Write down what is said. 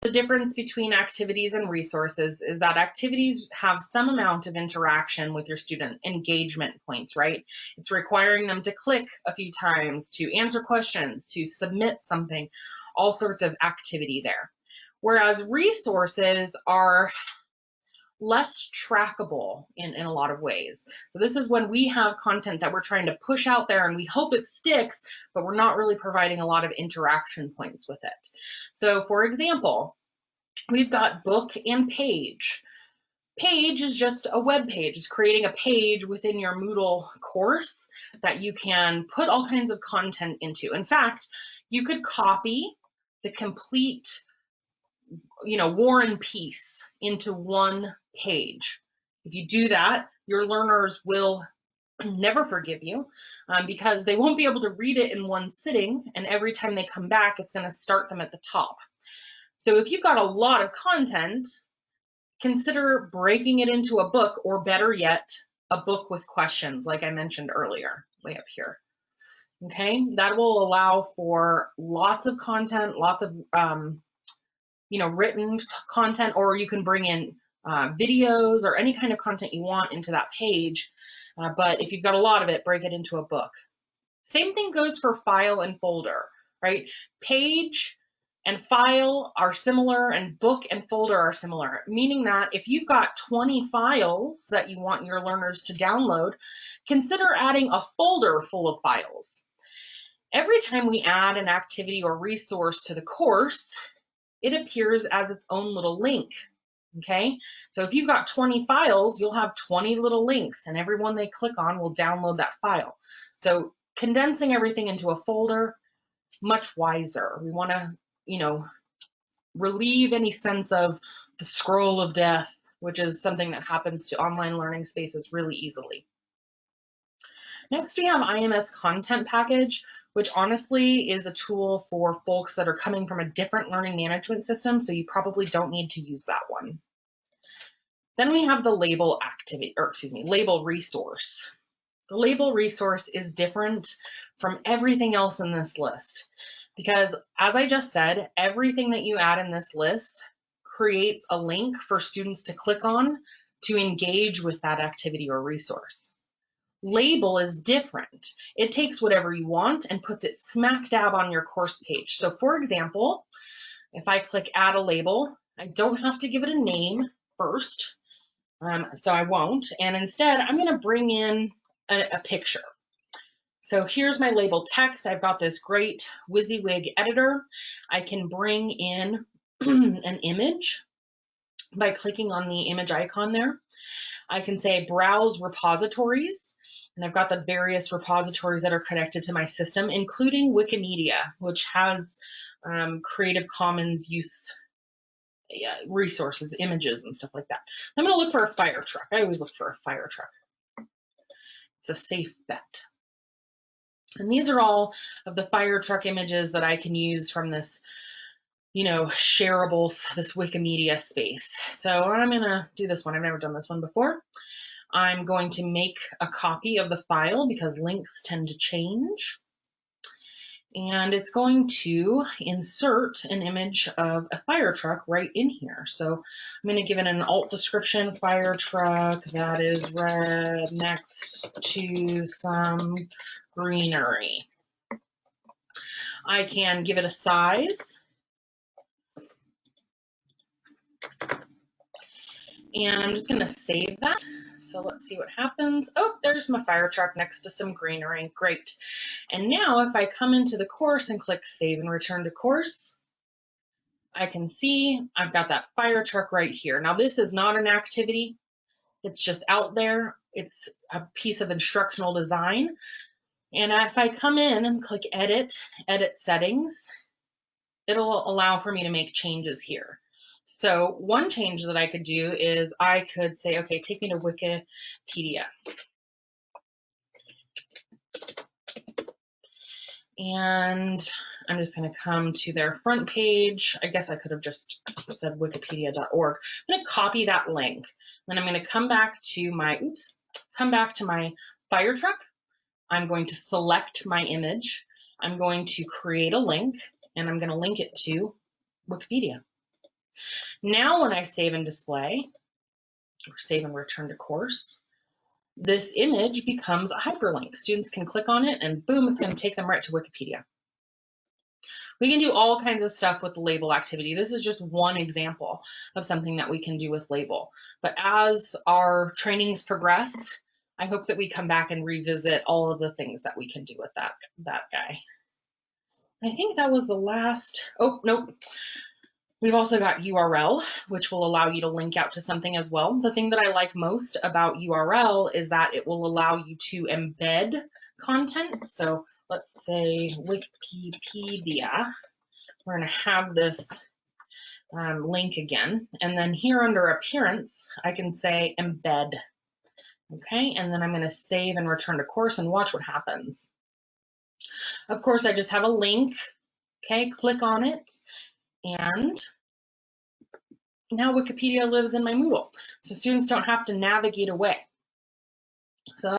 The difference between activities and resources is that activities have some amount of interaction with your student, engagement points, right? It's requiring them to click a few times, to answer questions, to submit something, all sorts of activity there. Whereas resources are less trackable in a lot of ways. So this is when we have content that we're trying to push out there and we hope it sticks, but we're not really providing a lot of interaction points with it. So for example, we've got book and page. Page is just a web page. It's creating a page within your Moodle course that you can put all kinds of content into. In fact, you could copy the complete War and Peace into one page. If you do that, your learners will never forgive you because they won't be able to read it in one sitting, and every time they come back, it's going to start them at the top. So if you've got a lot of content, consider breaking it into a book, or better yet, a book with questions, like I mentioned earlier, way up here. Okay, that will allow for lots of content, lots of written content, or you can bring in videos or any kind of content you want into that page. But if you've got a lot of it, break it into a book. Same thing goes for file and folder, right? Page and file are similar, and book and folder are similar, meaning that if you've got 20 files that you want your learners to download, consider adding a folder full of files. Every time we add an activity or resource to the course, it appears as its own little link, okay? So if you've got 20 files, you'll have 20 little links, and every one they click on will download that file. So condensing everything into a folder, much wiser. We want to, relieve any sense of the scroll of death, which is something that happens to online learning spaces really easily. Next, we have Ims Content Package, which honestly is a tool for folks that are coming from a different learning management system, so you probably don't need to use that one. Then we have the label resource. The label resource is different from everything else in this list because, as I just said, everything that you add in this list creates a link for students to click on to engage with that activity or resource. Label is different. It takes whatever you want and puts it smack dab on your course page. So for example, if I click add a label, I don't have to give it a name first, so I won't. And instead, I'm going to bring in a picture. So here's my label text. I've got this great WYSIWYG editor. I can bring in an image by clicking on the image icon there. I can say browse repositories, and I've got the various repositories that are connected to my system, including Wikimedia, which has Creative Commons use resources, images, and stuff like that. I'm going to look for a fire truck. I always look for a fire truck. It's a safe bet. And these are all of the fire truck images that I can use from this, shareable, this Wikimedia space. So I'm going to do this one. I've never done this one before. I'm going to make a copy of the file because links tend to change. And it's going to insert an image of a fire truck right in here. So I'm going to give it an alt description, fire truck that is red next to some greenery. I can give it a size. And I'm just going to save that. So let's see what happens. Oh, there's my fire truck next to some greenery. Great. And now if I come into the course and click Save and Return to Course, I can see I've got that fire truck right here. Now this is not an activity. It's just out there. It's a piece of instructional design. And if I come in and click Edit Settings, it'll allow for me to make changes here. So one change that I could do is I could say, okay, take me to Wikipedia. And I'm just going to come to their front page. I guess I could have just said wikipedia.org. I'm going to copy that link. Then I'm going to come back to my, fire truck. I'm going to select my image. I'm going to create a link, and I'm going to link it to Wikipedia. Now when I save and display, or save and return to course, this image becomes a hyperlink. Students can click on it and boom, it's going to take them right to Wikipedia. We can do all kinds of stuff with the label activity. This is just one example of something that we can do with label. But as our trainings progress, I hope that we come back and revisit all of the things that we can do with that guy. I think that was the last. Oh, nope. We've also got URL, which will allow you to link out to something as well. The thing that I like most about URL is that it will allow you to embed content. So let's say Wikipedia. We're going to have this link again. And then here under appearance, I can say embed. Okay, and then I'm going to save and return to course and watch what happens. Of course, I just have a link. Okay, click on it. And now Wikipedia lives in my Moodle. So students don't have to navigate away. So